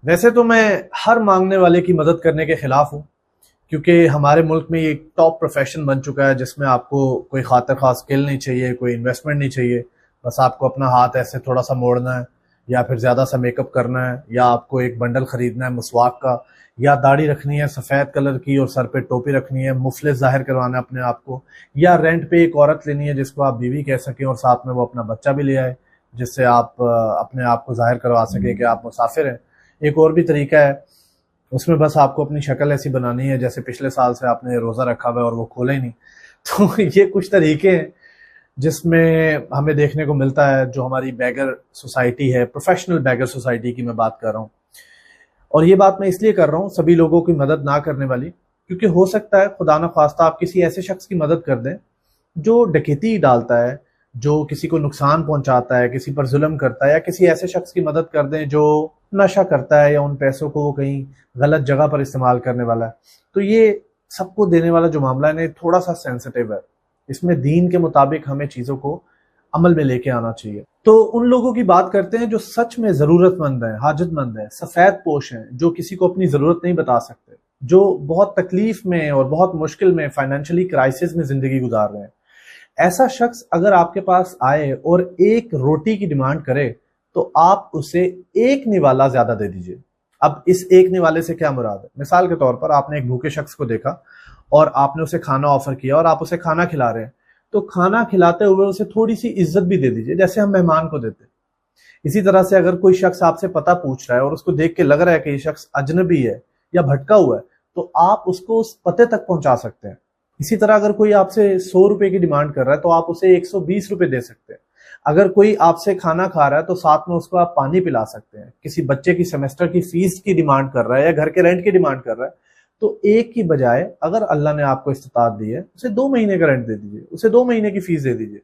ویسے تو میں ہر مانگنے والے کی مدد کرنے کے خلاف ہوں، کیونکہ ہمارے ملک میں یہ ایک ٹاپ پروفیشن بن چکا ہے جس میں آپ کو کوئی خاطر خواہ اسکل نہیں چاہیے، کوئی انویسٹمنٹ نہیں چاہیے. بس آپ کو اپنا ہاتھ ایسے تھوڑا سا موڑنا ہے، یا پھر زیادہ سا میک اپ کرنا ہے، یا آپ کو ایک بنڈل خریدنا ہے مسواک کا، یا داڑھی رکھنی ہے سفید کلر کی اور سر پہ ٹوپی رکھنی ہے، مفلس ظاہر کروانا ہے اپنے آپ کو، یا رینٹ پہ ایک عورت لینی ہے جس کو آپ بیوی کہہ سکیں اور ساتھ میں وہ اپنا بچہ بھی لے آئے، جس سے آپ اپنے آپ کو ظاہر کروا سکیں کہ آپ مسافر ہیں. ایک اور بھی طریقہ ہے، اس میں بس آپ کو اپنی شکل ایسی بنانی ہے جیسے پچھلے سال سے آپ نے روزہ رکھا ہوا ہے اور وہ کھولا ہی نہیں. تو یہ کچھ طریقے ہیں جس میں ہمیں دیکھنے کو ملتا ہے، جو ہماری بیگر سوسائٹی ہے، پروفیشنل بیگر سوسائٹی کی میں بات کر رہا ہوں. اور یہ بات میں اس لیے کر رہا ہوں سبھی لوگوں کی مدد نہ کرنے والی، کیونکہ ہو سکتا ہے خدا نخواستہ آپ کسی ایسے شخص کی مدد کر دیں جو ڈکیتی ڈالتا ہے، جو کسی کو نقصان پہنچاتا ہے، کسی پر ظلم کرتا ہے، یا کسی ایسے شخص کی مدد کر دیں جو نشہ کرتا ہے یا ان پیسوں کو وہ کہیں غلط جگہ پر استعمال کرنے والا ہے. تو یہ سب کو دینے والا جو معاملہ ہے تھوڑا سا سینسٹیو ہے. اس میں دین کے مطابق ہمیں چیزوں کو عمل میں لے کے آنا چاہیے. تو ان لوگوں کی بات کرتے ہیں جو سچ میں ضرورت مند ہیں، حاجت مند ہیں، سفید پوش ہیں، جو کسی کو اپنی ضرورت نہیں بتا سکتے، جو بہت تکلیف میں اور بہت مشکل میں فائنینشلی کرائسس میں زندگی گزار رہے ہیں. ایسا شخص اگر آپ کے پاس آئے اور ایک روٹی کی ڈیمانڈ کرے تو آپ اسے ایک نوالا زیادہ دے دیجئے. اب اس ایک نوالے سے کیا مراد ہے؟ مثال کے طور پر آپ نے ایک بھوکے شخص کو دیکھا اور آپ نے اسے کھانا آفر کیا اور آپ اسے کھانا کھلا رہے ہیں، تو کھانا کھلاتے ہوئے اسے تھوڑی سی عزت بھی دے دیجئے جیسے ہم مہمان کو دیتے. اسی طرح سے اگر کوئی شخص آپ سے پتہ پوچھ رہا ہے اور اس کو دیکھ کے لگ رہا ہے کہ یہ شخص اجنبی ہے یا بھٹکا ہوا ہے، تو آپ اس کو اس پتے تک پہنچا سکتے ہیں. اسی طرح اگر کوئی آپ سے 100 روپے کی ڈیمانڈ کر رہا ہے تو آپ اسے 120 روپے دے سکتے ہیں. اگر کوئی آپ سے کھانا کھا رہا ہے تو ساتھ میں اس کو آپ پانی پلا سکتے ہیں. کسی بچے کی سیمسٹر کی فیس کی ڈیمانڈ کر رہا ہے یا گھر کے رینٹ کی ڈیمانڈ کر رہا ہے، تو ایک کی بجائے اگر اللہ نے آپ کو استطاعت دی ہے اسے 2 مہینے کا رینٹ دے دیجئے، اسے 2 مہینے کی فیس دے دیجئے.